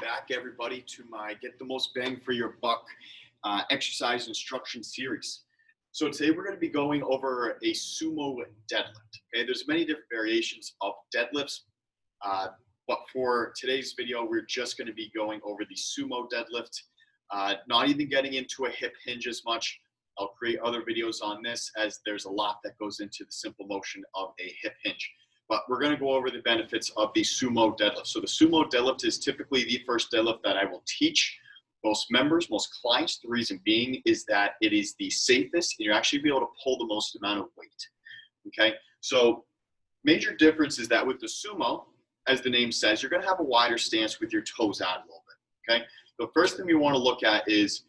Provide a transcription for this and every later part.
back, everybody, to my Get the Most Bang for Your Buck exercise instruction series. So today we're going to be going over a sumo deadlift. Okay, there's many different variations of deadlifts, but for today's video, we're just going to be going over the sumo deadlift, not even getting into a hip hinge as much. I'll create other videos on this as there's a lot that goes into the simple motion of a hip hinge. But we're going to go over the benefits of the sumo deadlift. So the sumo deadlift is typically the first deadlift that I will teach most members, most clients. The reason being is that it is the safest and you'll actually be able to pull the most amount of weight. Okay, so major difference is that with the sumo, as the name says, you're going to have a wider stance with your toes out a little bit. Okay, the first thing we want to look at is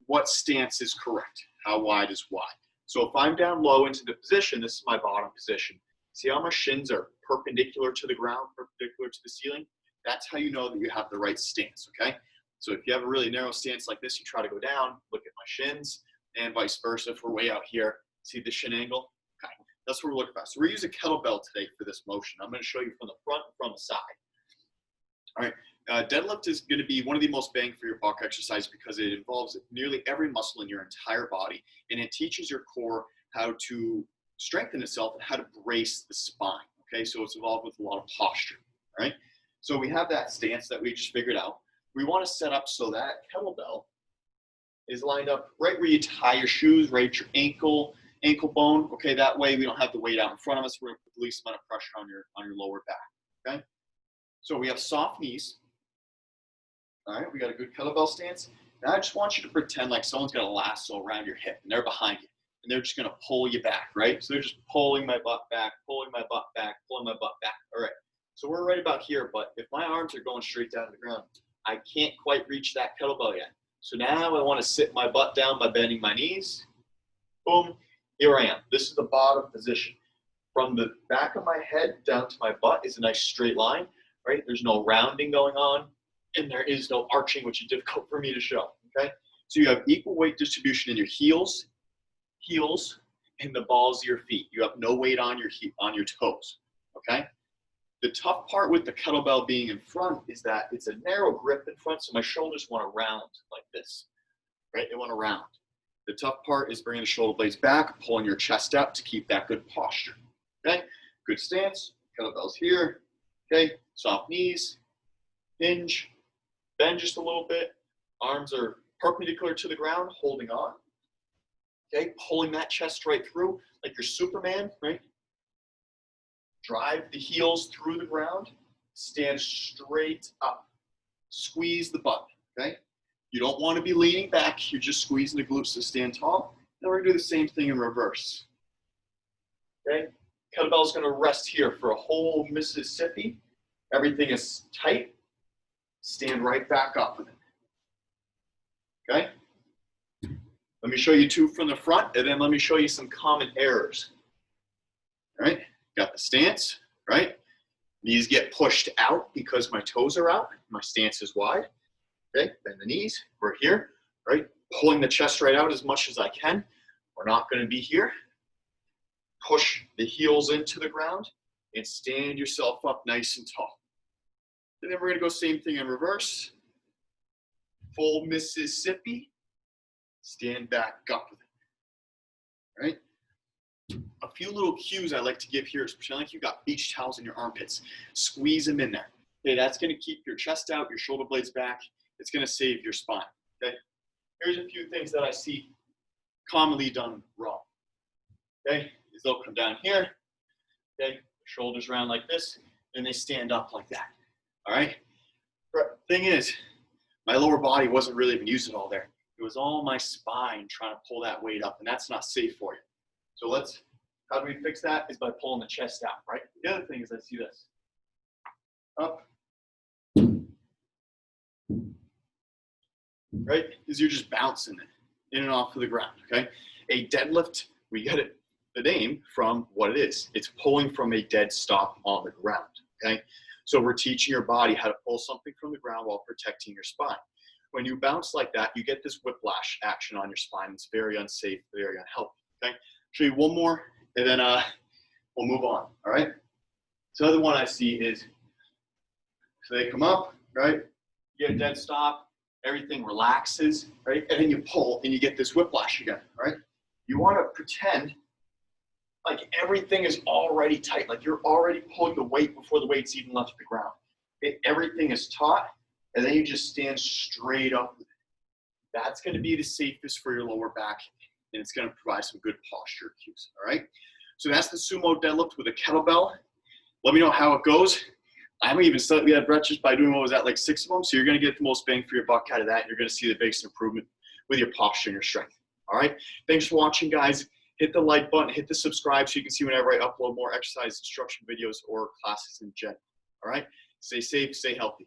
what stance is correct. How wide is wide? So if I'm down low into the position, this is my bottom position. See how my shins are perpendicular to the ground, perpendicular to the ceiling? That's how you know that you have the right stance, okay? So if you have a really narrow stance like this, you try to go down, look at my shins, and vice versa. If we're way out here, see the shin angle? Okay, that's what we're looking for. So we're using kettlebell today for this motion. I'm gonna show you from the front and from the side. All right, deadlift is gonna be one of the most bang for your buck exercise because it involves nearly every muscle in your entire body, and it teaches your core how to strengthen itself and how to brace the spine. Okay, so it's involved with a lot of posture. All right, so we have that stance that we just figured out. We want to set up so that kettlebell is lined up right where you tie your shoes, right at your ankle bone. Okay, that way we don't have the weight out in front of us. We're going to put the least amount of pressure on your lower back. Okay, so we have soft knees. All right, we got a good kettlebell stance. Now I just want you to pretend like someone's got a lasso around your hip and they're behind you. And they're just going to pull you back, right? So they're just pulling my butt back, pulling my butt back, pulling my butt back. All right, so we're right about here, but if my arms are going straight down to the ground, I can't quite reach that kettlebell yet. So now I want to sit my butt down by bending my knees. Boom, here I am. This is the bottom position. From the back of my head down to my butt is a nice straight line, right? There's no rounding going on, and there is no arching, which is difficult for me to show, okay? So you have equal weight distribution in your heels, and the balls of your feet. You have no weight on your toes, okay? The tough part with the kettlebell being in front is that it's a narrow grip in front, so my shoulders want to round like this, right? They want to round. The tough part is bringing the shoulder blades back, pulling your chest out to keep that good posture, okay? Good stance, kettlebell's here, okay? Soft knees, hinge, bend just a little bit. Arms are perpendicular to the ground, holding on. Okay, pulling that chest right through, like you're Superman, right? Drive the heels through the ground, stand straight up. Squeeze the butt, okay? You don't want to be leaning back, you're just squeezing the glutes to stand tall. Then we're gonna do the same thing in reverse. Okay, kettlebell's gonna rest here for a whole Mississippi. Everything is tight. Stand right back up with it. Okay? Let me show you two from the front, and then let me show you some common errors. All right, got the stance, right? Knees get pushed out because my toes are out. My stance is wide. Okay, bend the knees. We're here, right? Pulling the chest right out as much as I can. We're not going to be here. Push the heels into the ground and stand yourself up nice and tall. And then we're going to go same thing in reverse. Full Mississippi. Stand back up with it, right? A few little cues I like to give here is pretend like you got beach towels in your armpits. Squeeze them in there. Okay, that's going to keep your chest out, your shoulder blades back. It's going to save your spine, okay? Here's a few things that I see commonly done wrong, okay? Is they'll come down here, okay? Shoulders round like this, and they stand up like that, all right? Thing is, my lower body wasn't really even using all there. It was all my spine trying to pull that weight up, and that's not safe for you. So how do we fix that? Is by pulling the chest out, right? The other thing is I see this. Up. Right? Because you're just bouncing it in and off of the ground, okay? A deadlift, we get it, the name from what it is. It's pulling from a dead stop on the ground, okay? So we're teaching your body how to pull something from the ground while protecting your spine. When you bounce like that, you get this whiplash action on your spine. It's very unsafe, very unhealthy, okay? Show you one more, and then we'll move on, all right? So the other one I see is, so they come up, right? you get a dead stop, everything relaxes, right? And then you pull and you get this whiplash again, right? You want to pretend like everything is already tight, like you're already pulling the weight before the weight's even left the ground. Okay? Everything is taut, and then you just stand straight up with it. That's going to be the safest for your lower back, and it's going to provide some good posture cues, all right? So that's the sumo deadlift with a kettlebell. Let me know how it goes. I haven't even slightly had breath just by doing, what was that, like 6 of them? So you're going to get the most bang for your buck out of that. You're going to see the biggest improvement with your posture and your strength. All right. Thanks for watching, guys. Hit the like button, hit the subscribe so you can see whenever I upload more exercise instruction videos or classes in general. All right. Stay safe, stay healthy.